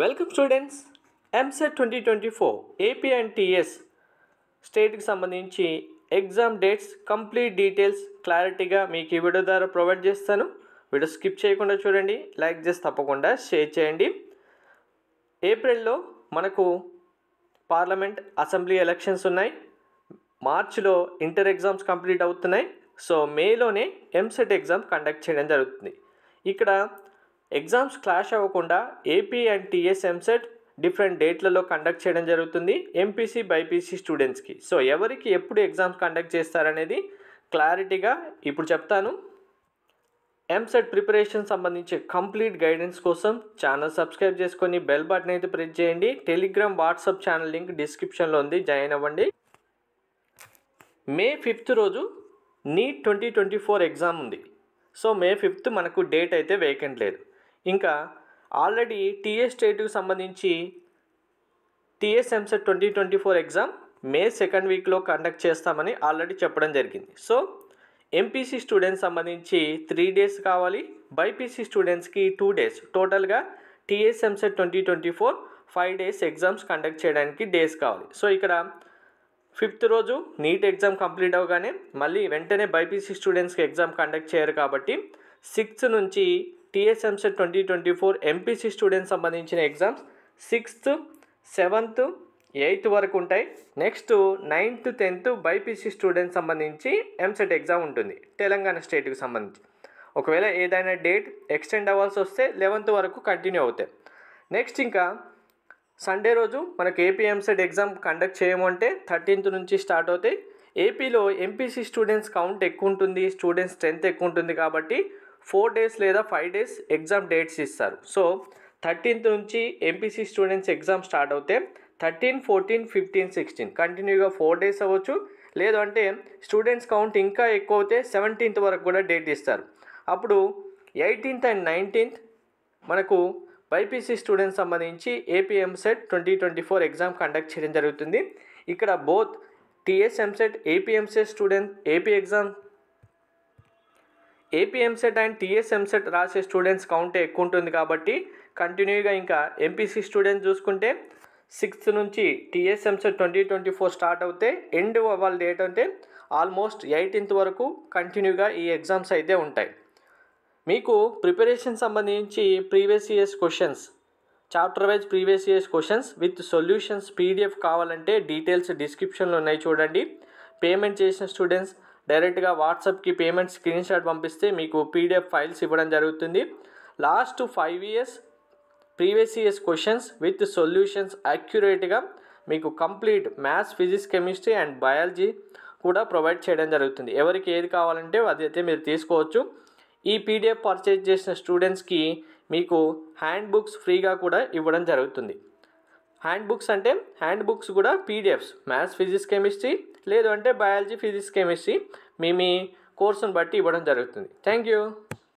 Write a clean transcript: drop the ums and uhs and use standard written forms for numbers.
Welcome students. EAMCET 2024 AP and TS స్టేట్కి సంబంధించి exam dates complete details క్లారిటీగా మీకు ఈ వీడియో ద్వారా ప్రొవైడ్ చేస్తాను. వీడియో స్కిప్ చేయకుండా చూడండి, లైక్ చేసి తప్పకుండా షేర్ చేయండి. ఏప్రిల్లో మనకు పార్లమెంట్ అసెంబ్లీ ఎలక్షన్స్ ఉన్నాయి. మార్చిలో ఇంటర్ ఎగ్జామ్స్ కంప్లీట్ అవుతున్నాయి. సో మేలోనే ఎంసెట్ ఎగ్జామ్ కండక్ట్ చేయడం జరుగుతుంది. ఇక్కడ ఎగ్జామ్స్ క్లాష్ అవ్వకుండా AP and TS EAMCET different డేట్లలో కండక్ట్ చేయడం జరుగుతుంది ఎంపీసీ బైపీసీ స్టూడెంట్స్కి. సో ఎవరికి ఎప్పుడు ఎగ్జామ్స్ కండక్ట్ చేస్తారనేది క్లారిటీగా ఇప్పుడు చెప్తాను. ఎంసెట్ ప్రిపరేషన్ సంబంధించి కంప్లీట్ గైడెన్స్ కోసం ఛానల్ సబ్స్క్రైబ్ చేసుకొని బెల్ బటన్ అయితే ప్రెస్ చేయండి. టెలిగ్రామ్ వాట్సాప్ ఛానల్ లింక్ డిస్క్రిప్షన్లో ఉంది, జాయిన్ అవ్వండి. మే 5th రోజు నీట్ 2024 ఎగ్జామ్ ఉంది. సో మే 5th మనకు డేట్ అయితే వేకెంట్ లేదు. ఇంకా ఆల్రెడీ టీఎస్ స్టేట్కి సంబంధించి టీఎస్ ఎంసెట్ 2024 ఎగ్జామ్ మే 2nd వీక్లో కండక్ట్ చేస్తామని ఆల్రెడీ చెప్పడం జరిగింది. సో ఎంపీసీ స్టూడెంట్స్ సంబంధించి 3 days కావాలి, బైపీసీ స్టూడెంట్స్కి 2 days. టోటల్గా TS EAMCET 2024 5 days exams conduct చేయడానికి డేస్ కావాలి. సో ఇక్కడ 5th రోజు నీట్ ఎగ్జామ్ కంప్లీట్ అవగానే మళ్ళీ వెంటనే బైపీసీ స్టూడెంట్స్కి ఎగ్జామ్ కండక్ట్ చేయరు కాబట్టి 6th నుంచి టీఎస్ ఎంసెట్ 2024 ఎంపీసీ స్టూడెంట్స్ సంబంధించిన ఎగ్జామ్స్ 6th, 7th, 8th వరకు ఉంటాయి. Next 9th, 10th BiPC students సంబంధించి ఎంసెట్ ఎగ్జామ్ ఉంటుంది తెలంగాణ స్టేట్కి సంబంధించి. ఒకవేళ ఏదైనా డేట్ ఎక్స్టెండ్ అవ్వాల్సి వస్తే 11th వరకు కంటిన్యూ అవుతాయి. నెక్స్ట్ ఇంకా సండే రోజు మనకు ఏపీ ఎంసెట్ ఎగ్జామ్ కండక్ట్ చేయమంటే 13th నుంచి స్టార్ట్ అవుతాయి. ఏపీలో ఎంపీసీ స్టూడెంట్స్ కౌంట్ ఎక్కువ ఉంటుంది, స్టూడెంట్స్ స్ట్రెంత్ ఎక్కువ ఉంటుంది కాబట్టి 4 days లేదా 5 days ఎగ్జామ్ డేట్స్ ఇస్తారు. సో 13th నుంచి ఎంపీసీ స్టూడెంట్స్ ఎగ్జామ్ స్టార్ట్ అవుతే 13, 14, 15, 16 కంటిన్యూగా 4 days అవ్వచ్చు. లేదు అంటే స్టూడెంట్స్ కౌంట్ ఇంకా ఎక్కువ అవుతే 17th వరకు కూడా డేట్ ఇస్తారు. అప్పుడు 18th and 19th మనకు బైపీసీ స్టూడెంట్స్ సంబంధించి ఏపీ ఎంసెట్ 2024 ఎగ్జామ్ కండక్ట్ చేయడం జరుగుతుంది. ఇక్కడ both TS EAMCET AP EAMCET student AP EAMCET and TS EAMCET రాసే స్టూడెంట్స్ కౌంటే ఎక్కువ ఉంటుంది కాబట్టి కంటిన్యూగా ఇంకా ఎంపీసీ స్టూడెంట్స్ చూసుకుంటే 6th నుంచి టీఎస్ ఎంసెట్ 2024 స్టార్ట్ అవుతే ఎండ్ అవ్వాలి డేట్ అంటే ఆల్మోస్ట్ 18th వరకు కంటిన్యూగా ఈ ఎగ్జామ్స్ అయితే ఉంటాయి. మీకు ప్రిపరేషన్ సంబంధించి previous years questions, chapter wise previous years questions with solutions PDF కావాలంటే డీటెయిల్స్ డిస్క్రిప్షన్లో ఉన్నాయి చూడండి. పేమెంట్ చేసిన స్టూడెంట్స్ డైరెక్ట్గా వాట్సాప్కి పేమెంట్ స్క్రీన్ షాట్ పంపిస్తే మీకు పీడిఎఫ్ ఫైల్స్ ఇవ్వడం జరుగుతుంది. Last 5 years previous years questions with solutions యాక్యురేట్గా మీకు complete maths, physics, chemistry and biology కూడా ప్రొవైడ్ చేయడం జరుగుతుంది. ఎవరికి ఏది కావాలంటే అది అయితే మీరు తీసుకోవచ్చు. ఈ పీడిఎఫ్ పర్చేజ్ చేసిన స్టూడెంట్స్కి మీకు హ్యాండ్ బుక్స్ ఫ్రీగా కూడా ఇవ్వడం జరుగుతుంది. హ్యాండ్ బుక్స్ అంటే హ్యాండ్ బుక్స్ కూడా పీడిఎఫ్స్ మ్యాథ్స్, ఫిజిక్స్, కెమిస్ట్రీ లేదు అంటే బయాలజీ, ఫిజిక్స్, కెమిస్ట్రీ మీ కోర్సును బట్టి ఇవ్వడం జరుగుతుంది. Thank you.